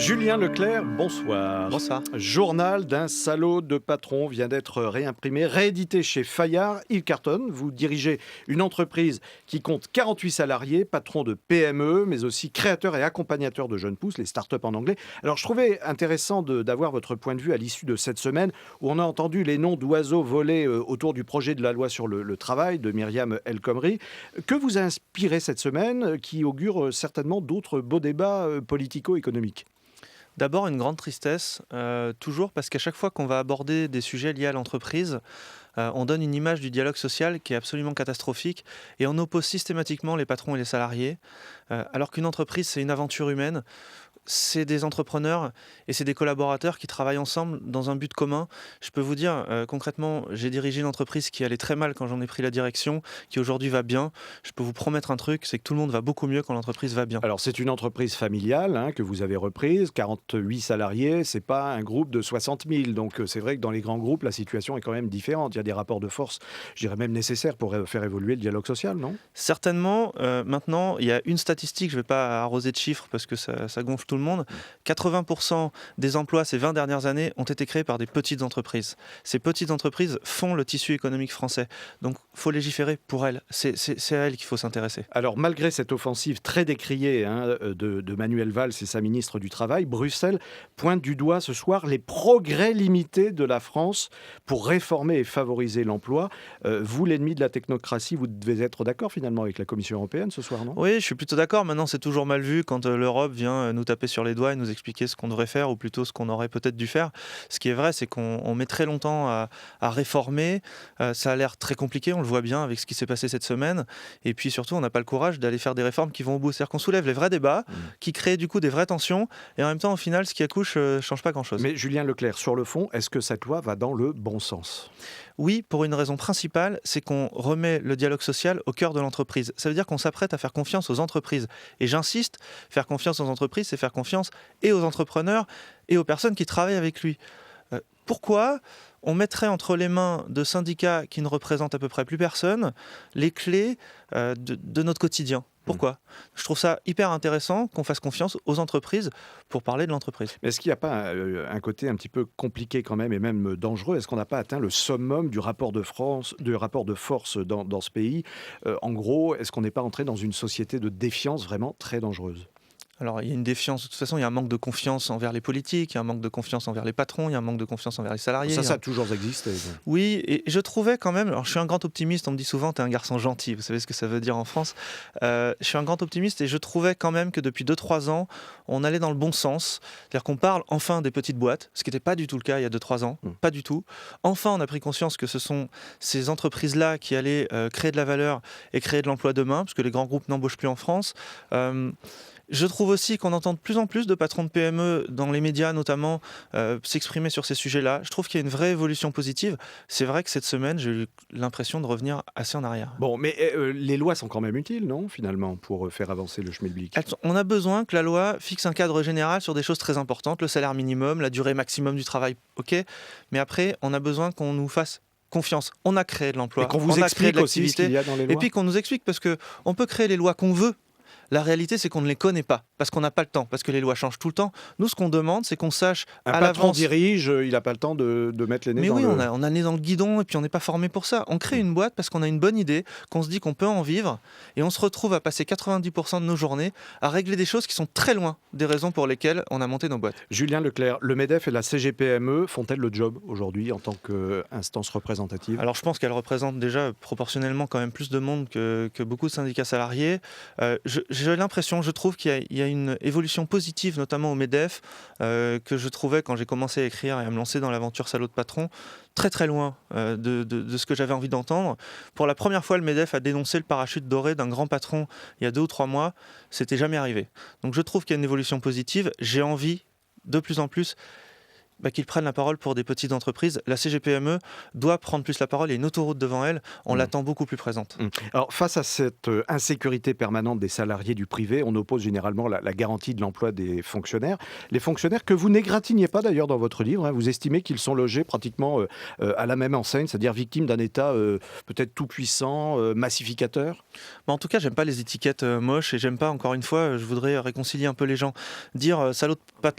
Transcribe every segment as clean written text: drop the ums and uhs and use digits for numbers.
Julien Leclerc, bonsoir. Bonsoir. Journal d'un salaud de patron vient d'être réimprimé, réédité chez Fayard. Il cartonne. Vous dirigez une entreprise qui compte 48 salariés, patron de PME, mais aussi créateur et accompagnateur de jeunes pousses, les startups en anglais. Alors, je trouvais intéressant d'avoir votre point de vue à l'issue de cette semaine où on a entendu les noms d'oiseaux voler autour du projet de la loi sur le travail de Myriam El Khomri. Que vous a inspiré cette semaine qui augure certainement d'autres beaux débats politico-économiques? D'abord, une grande tristesse, toujours parce qu'à chaque fois qu'on va aborder des sujets liés à l'entreprise, on donne une image du dialogue social qui est absolument catastrophique et on oppose systématiquement les patrons et les salariés, alors qu'une entreprise, c'est une aventure humaine. C'est des entrepreneurs et c'est des collaborateurs qui travaillent ensemble dans un but commun. Je peux vous dire, concrètement, j'ai dirigé une entreprise qui allait très mal quand j'en ai pris la direction, qui aujourd'hui va bien. Je peux vous promettre un truc, c'est que tout le monde va beaucoup mieux quand l'entreprise va bien. Alors, c'est une entreprise familiale que vous avez reprise, 48 salariés, c'est pas un groupe de 60 000. Donc, c'est vrai que dans les grands groupes, la situation est quand même différente. Il y a des rapports de force, je dirais même nécessaires pour faire évoluer le dialogue social, non? Certainement, maintenant, il y a une statistique, je ne vais pas arroser de chiffres parce que ça gonfle tout le monde. 80% des emplois ces 20 dernières années ont été créés par des petites entreprises. Ces petites entreprises font le tissu économique français. Donc, il faut légiférer pour elles. C'est à elles qu'il faut s'intéresser. Alors, malgré cette offensive très décriée de Manuel Valls et sa ministre du Travail, Bruxelles pointe du doigt ce soir les progrès limités de la France pour réformer et favoriser l'emploi. Vous, l'ennemi de la technocratie, vous devez être d'accord finalement avec la Commission européenne ce soir, non? Oui, je suis plutôt d'accord. Maintenant, c'est toujours mal vu quand l'Europe vient nous taper sur les doigts et nous expliquer ce qu'on devrait faire, ou plutôt ce qu'on aurait peut-être dû faire. Ce qui est vrai, c'est qu'on met très longtemps à réformer. Ça a l'air très compliqué, on le voit bien avec ce qui s'est passé cette semaine. Et puis surtout, on n'a pas le courage d'aller faire des réformes qui vont au bout. C'est-à-dire qu'on soulève les vrais débats, qui créent du coup des vraies tensions, et en même temps, au final, ce qui accouche ne change pas grand-chose. Mais Julien Leclerc, sur le fond, est-ce que cette loi va dans le bon sens? Oui, pour une raison principale, c'est qu'on remet le dialogue social au cœur de l'entreprise. Ça veut dire qu'on s'apprête à faire confiance aux entreprises. Et j'insiste, faire confiance aux entreprises, c'est faire confiance et aux entrepreneurs et aux personnes qui travaillent avec lui. Pourquoi on mettrait entre les mains de syndicats qui ne représentent à peu près plus personne les clés de notre quotidien? Pourquoi? Je trouve ça hyper intéressant qu'on fasse confiance aux entreprises pour parler de l'entreprise. Mais est-ce qu'il n'y a pas un côté un petit peu compliqué quand même et même dangereux? Est-ce qu'on n'a pas atteint le summum du rapport de force dans ce pays? En gros, est-ce qu'on n'est pas entré dans une société de défiance vraiment très dangereuse? Alors, il y a une défiance, de toute façon, il y a un manque de confiance envers les politiques, il y a un manque de confiance envers les patrons, il y a un manque de confiance envers les salariés. Ça a toujours existé. Oui, et je trouvais quand même, alors je suis un grand optimiste, on me dit souvent, t'es un garçon gentil, vous savez ce que ça veut dire en France. Je suis un grand optimiste et je trouvais quand même que depuis 2-3 ans, on allait dans le bon sens. C'est-à-dire qu'on parle enfin des petites boîtes, ce qui n'était pas du tout le cas il y a 2-3 ans, pas du tout. Enfin, on a pris conscience que ce sont ces entreprises-là qui allaient créer de la valeur et créer de l'emploi demain, parce que les grands groupes n'embauchent plus en France. Je trouve aussi qu'on entend de plus en plus de patrons de PME dans les médias notamment s'exprimer sur ces sujets-là. Je trouve qu'il y a une vraie évolution positive. C'est vrai que cette semaine, j'ai eu l'impression de revenir assez en arrière. Bon, mais les lois sont quand même utiles, non, finalement, pour faire avancer le schmilblick? On a besoin que la loi fixe un cadre général sur des choses très importantes, le salaire minimum, la durée maximum du travail, ok. Mais après, on a besoin qu'on nous fasse confiance. On a créé de l'emploi, Et qu'on vous on a créé explique de aussi ce qu'il y l'activité, a dans les lois? et puis qu'on nous explique, parce qu'on peut créer les lois qu'on veut. La réalité, c'est qu'on ne les connaît pas, parce qu'on n'a pas le temps, parce que les lois changent tout le temps. Nous, ce qu'on demande, c'est qu'on sache Un à patron l'avance. dirige, il n'a pas le temps de mettre les nez Mais dans oui, le... on a le nez dans le guidon et puis on n'est pas formé pour ça. On crée une boîte parce qu'on a une bonne idée, qu'on se dit qu'on peut en vivre, et on se retrouve à passer 90% de nos journées à régler des choses qui sont très loin des raisons pour lesquelles on a monté nos boîtes. Julien Leclerc, le MEDEF et la CGPME font-elles le job aujourd'hui en tant qu'instance représentative? Alors je pense qu'elle représente déjà proportionnellement quand même plus de monde que beaucoup de syndicats salariés. J'ai l'impression, je trouve qu'il y a une évolution positive, notamment au MEDEF, que je trouvais quand j'ai commencé à écrire et à me lancer dans l'aventure salaud de patron, très très loin de ce que j'avais envie d'entendre. Pour la première fois, le MEDEF a dénoncé le parachute doré d'un grand patron il y a 2 ou 3 mois. C'était jamais arrivé. Donc je trouve qu'il y a une évolution positive. J'ai envie, de plus en plus, Qu'ils prennent la parole pour des petites entreprises. La CGPME doit prendre plus la parole, il y a une autoroute devant elle, on l'attend beaucoup plus présente. Alors face à cette insécurité permanente des salariés du privé, on oppose généralement la garantie de l'emploi des fonctionnaires. Les fonctionnaires que vous n'égratignez pas d'ailleurs dans votre livre, vous estimez qu'ils sont logés pratiquement à la même enseigne, c'est-à-dire victimes d'un État peut-être tout puissant, massificateur. En tout cas, j'aime pas les étiquettes moches et j'aime pas, encore une fois, je voudrais réconcilier un peu les gens. Dire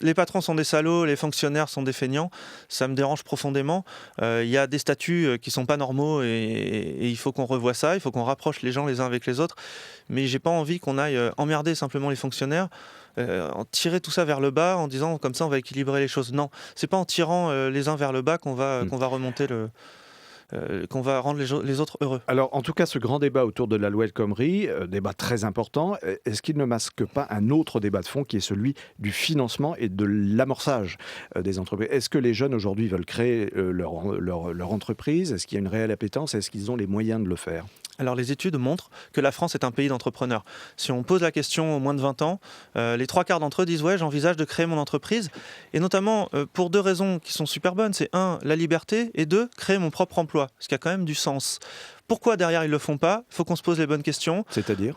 les patrons sont des salauds, les fonctionnaires sont des feignants, ça me dérange profondément. Il y a des statuts qui sont pas normaux et il faut qu'on revoie ça, il faut qu'on rapproche les gens les uns avec les autres. Mais j'ai pas envie qu'on aille emmerder simplement les fonctionnaires, en tirer tout ça vers le bas en disant comme ça on va équilibrer les choses. Non, c'est pas en tirant les uns vers le bas qu'on va remonter qu'on va rendre les autres heureux. Alors, en tout cas, ce grand débat autour de la loi El Khomri, débat très important, est-ce qu'il ne masque pas un autre débat de fond qui est celui du financement et de l'amorçage des entreprises? Est-ce que les jeunes aujourd'hui veulent créer leur entreprise? Est-ce qu'il y a une réelle appétence? Est-ce qu'ils ont les moyens de le faire? Alors les études montrent que la France est un pays d'entrepreneurs. Si on pose la question aux moins de 20 ans, les 3/4 d'entre eux disent « ouais, j'envisage de créer mon entreprise ». Et notamment pour 2 raisons qui sont super bonnes. C'est 1, la liberté, et 2, créer mon propre emploi, ce qui a quand même du sens. Pourquoi derrière ils ne le font pas? Il faut qu'on se pose les bonnes questions. C'est-à-dire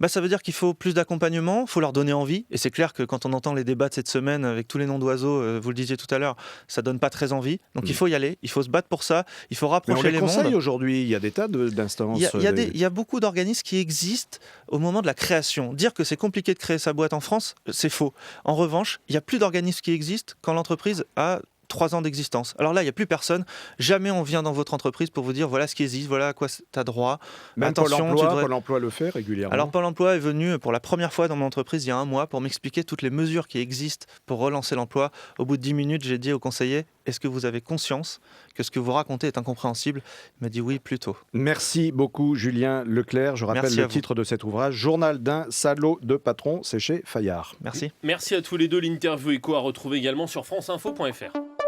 ça veut dire qu'il faut plus d'accompagnement, il faut leur donner envie. Et c'est clair que quand on entend les débats de cette semaine avec tous les noms d'oiseaux, vous le disiez tout à l'heure, ça donne pas très envie. Donc il faut y aller, il faut se battre pour ça, il faut rapprocher les mondes. Mais on les conseille aujourd'hui, il y a des tas d'instances. Il y a beaucoup d'organismes qui existent au moment de la création. Dire que c'est compliqué de créer sa boîte en France, c'est faux. En revanche, il n'y a plus d'organismes qui existent quand l'entreprise a 3 ans d'existence. Alors là, il n'y a plus personne. Jamais on vient dans votre entreprise pour vous dire voilà ce qui existe, voilà à quoi tu as droit. Même attention, Pôle emploi le fait régulièrement. Alors Pôle emploi est venu pour la première fois dans mon entreprise il y a 1 mois pour m'expliquer toutes les mesures qui existent pour relancer l'emploi. Au bout de 10 minutes, j'ai dit au conseiller est-ce que vous avez conscience que ce que vous racontez est incompréhensible? Il m'a dit oui, plutôt. Merci beaucoup Julien Leclerc. Je rappelle le titre de cet ouvrage, Journal d'un salaud de patron, c'est chez Fayard. Merci. Merci à tous les deux. L'interview écho à retrouver également sur franceinfo.fr.